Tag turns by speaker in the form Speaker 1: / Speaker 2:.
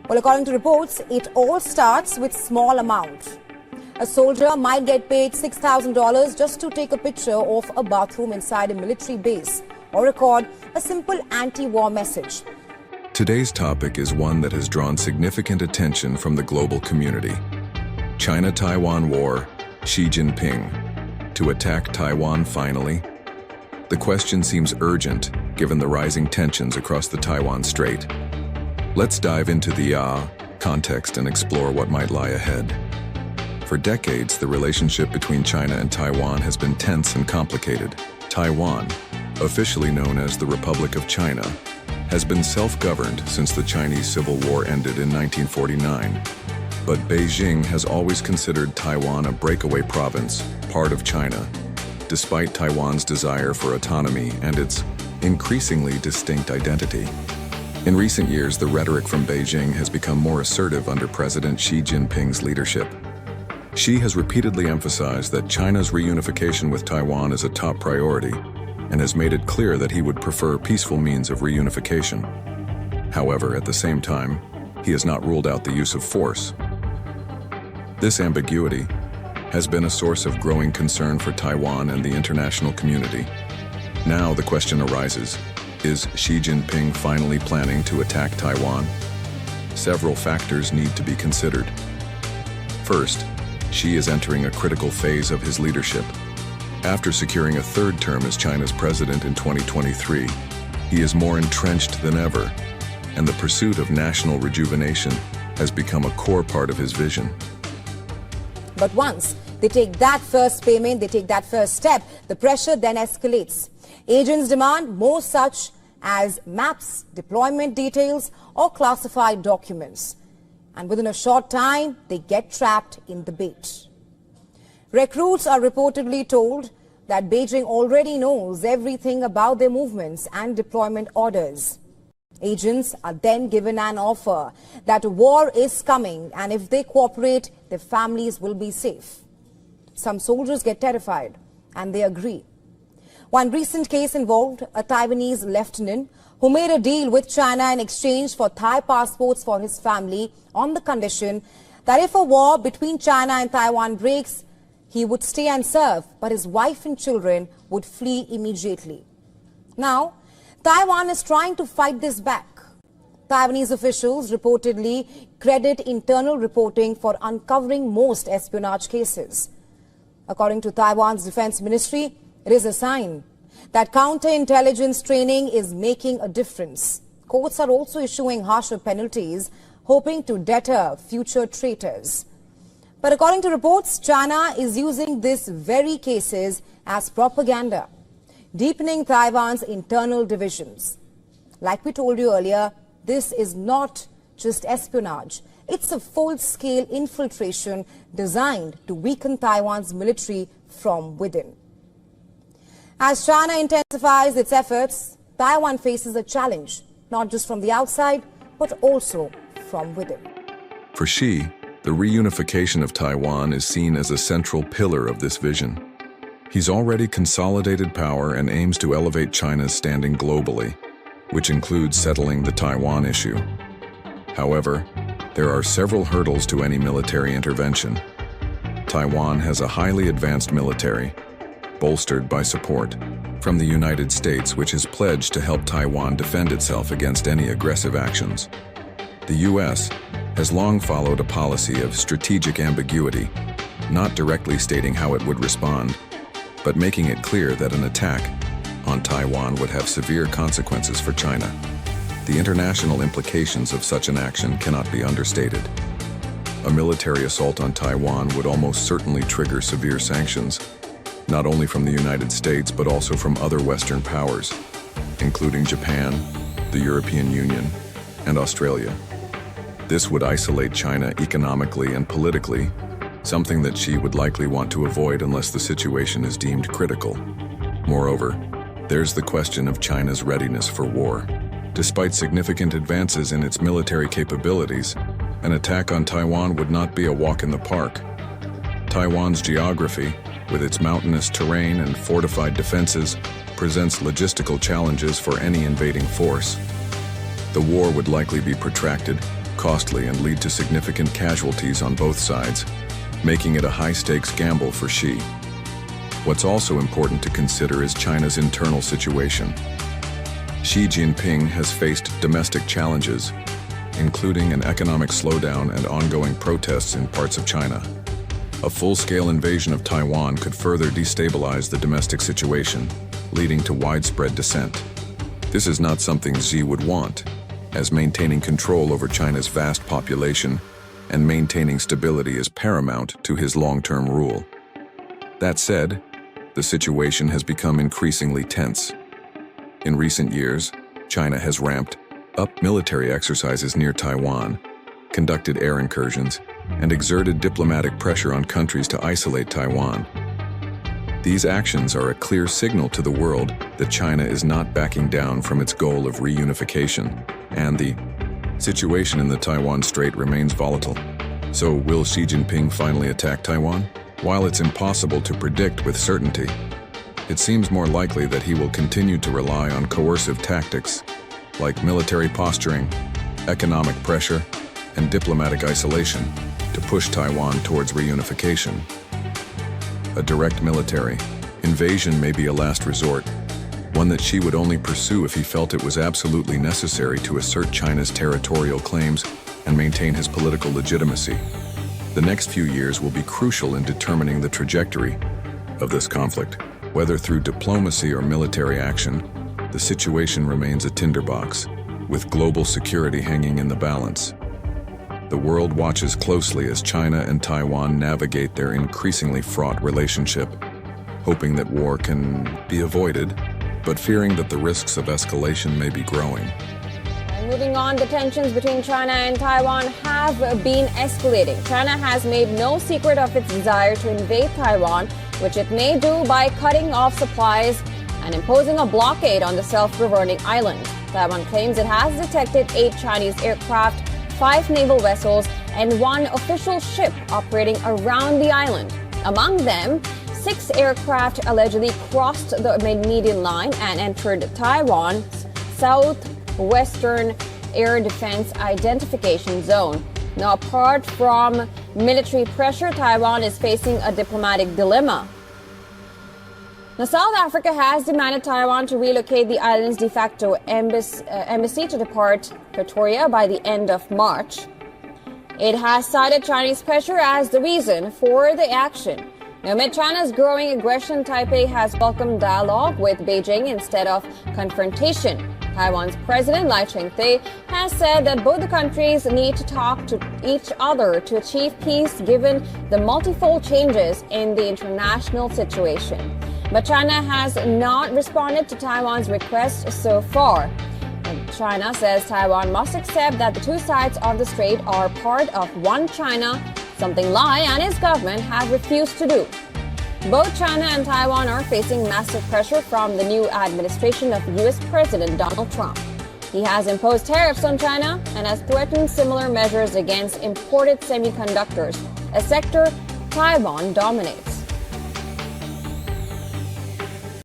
Speaker 1: Well, according to reports, it all starts with small amount. A soldier might get paid $6,000 just to take a picture of a bathroom inside a military base or record a simple anti-war message.
Speaker 2: Today's topic is one that has drawn significant attention from the global community. China-Taiwan War, Xi Jinping. To attack Taiwan finally? The question seems urgent given the rising tensions across the Taiwan Strait. Let's dive into the context and explore what might lie ahead. For decades, the relationship between China and Taiwan has been tense and complicated. Taiwan, officially known as the Republic of China, has been self-governed since the Chinese Civil War ended in 1949. But Beijing has always considered Taiwan a breakaway province, part of China, despite Taiwan's desire for autonomy and its increasingly distinct identity. In recent years, the rhetoric from Beijing has become more assertive under President Xi Jinping's leadership. Xi has repeatedly emphasized that China's reunification with Taiwan is a top priority and has made it clear that he would prefer peaceful means of reunification. However, at the same time, he has not ruled out the use of force. This ambiguity has been a source of growing concern for Taiwan and the international community. Now the question arises, is Xi Jinping finally planning to attack Taiwan? Several factors need to be considered. First, Xi is entering a critical phase of his leadership. After securing a third term as China's president in 2023, he is more entrenched than ever, and the pursuit of national rejuvenation has become a core part of his vision.
Speaker 1: But once they take that first payment, they take that first step, the pressure then escalates. Agents demand more such as maps, deployment details, or classified documents. And within a short time, they get trapped in the bait. Recruits are reportedly told that Beijing already knows everything about their movements and deployment orders. Agents are then given an offer that war is coming, and if they cooperate, their families will be safe. Some soldiers get terrified, and they agree. One recent case involved a Taiwanese lieutenant who made a deal with China in exchange for Thai passports for his family on the condition that if a war between China and Taiwan breaks, he would stay and serve, but his wife and children would flee immediately. Now, Taiwan is trying to fight this back. Taiwanese officials reportedly credit internal reporting for uncovering most espionage cases. According to Taiwan's defense ministry, it is a sign that counterintelligence training is making a difference. Courts are also issuing harsher penalties, hoping to deter future traitors. But according to reports, China is using these very cases as propaganda, deepening Taiwan's internal divisions. Like we told you earlier, this is not just espionage. It's a full-scale infiltration designed to weaken Taiwan's military from within. As China intensifies its efforts, Taiwan faces a challenge, not just from the outside, but also from within.
Speaker 2: For Xi, the reunification of Taiwan is seen as a central pillar of this vision. He's already consolidated power and aims to elevate China's standing globally, which includes settling the Taiwan issue. However, there are several hurdles to any military intervention. Taiwan has a highly advanced military, bolstered by support from the United States, which has pledged to help Taiwan defend itself against any aggressive actions. The U.S. has long followed a policy of strategic ambiguity, not directly stating how it would respond, but making it clear that an attack on Taiwan would have severe consequences for China. The international implications of such an action cannot be understated. A military assault on Taiwan would almost certainly trigger severe sanctions, not only from the United States but also from other Western powers, including Japan, the European Union, and Australia. This would isolate China economically and politically, something that Xi would likely want to avoid unless the situation is deemed critical. Moreover, there's the question of China's readiness for war. Despite significant advances in its military capabilities, an attack on Taiwan would not be a walk in the park. Taiwan's geography, with its mountainous terrain and fortified defenses, presents logistical challenges for any invading force. The war would likely be protracted, costly, and lead to significant casualties on both sides, making it a high-stakes gamble for Xi. What's also important to consider is China's internal situation. Xi Jinping has faced domestic challenges, including an economic slowdown and ongoing protests in parts of China. A full-scale invasion of Taiwan could further destabilize the domestic situation, leading to widespread dissent. This is not something Xi would want, as maintaining control over China's vast population and maintaining stability is paramount to his long-term rule. That said, the situation has become increasingly tense. In recent years, China has ramped up military exercises near Taiwan, conducted air incursions, and exerted diplomatic pressure on countries to isolate Taiwan. These actions are a clear signal to the world that China is not backing down from its goal of reunification, and the situation in the Taiwan Strait remains volatile. So, will Xi Jinping finally attack Taiwan? While it's impossible to predict with certainty, it seems more likely that he will continue to rely on coercive tactics like military posturing, economic pressure, and diplomatic isolation to push Taiwan towards reunification. A direct military invasion may be a last resort, one that Xi would only pursue if he felt it was absolutely necessary to assert China's territorial claims and maintain his political legitimacy. The next few years will be crucial in determining the trajectory of this conflict. Whether through diplomacy or military action, the situation remains a tinderbox, with global security hanging in the balance. The world watches closely as China and Taiwan navigate their increasingly fraught relationship, hoping that war can be avoided, but fearing that the risks of escalation may be growing.
Speaker 3: Moving on, the tensions between China and Taiwan have been escalating. China has made no secret of its desire to invade Taiwan, which it may do by cutting off supplies and imposing a blockade on the self-governing island. Taiwan claims it has detected 8 Chinese aircraft, 5 naval vessels, and 1 official ship operating around the island. Among them, 6 aircraft allegedly crossed the median line and entered Taiwan's southwestern air defense identification zone. Now, apart from military pressure, Taiwan is facing a diplomatic dilemma. Now, South Africa has demanded Taiwan to relocate the island's de facto embassy to depart Pretoria by the end of March. It has cited Chinese pressure as the reason for the action. Now, amid China's growing aggression, Taipei has welcomed dialogue with Beijing instead of confrontation. Taiwan's President Lai Ching-te has said that both the countries need to talk to each other to achieve peace given the multifold changes in the international situation. But China has not responded to Taiwan's request so far. And China says Taiwan must accept that the two sides of the strait are part of one China, something Lai and his government have refused to do. Both China and Taiwan are facing massive pressure from the new administration of U.S. President Donald Trump. He has imposed tariffs on China and has threatened similar measures against imported semiconductors, a sector Taiwan dominates.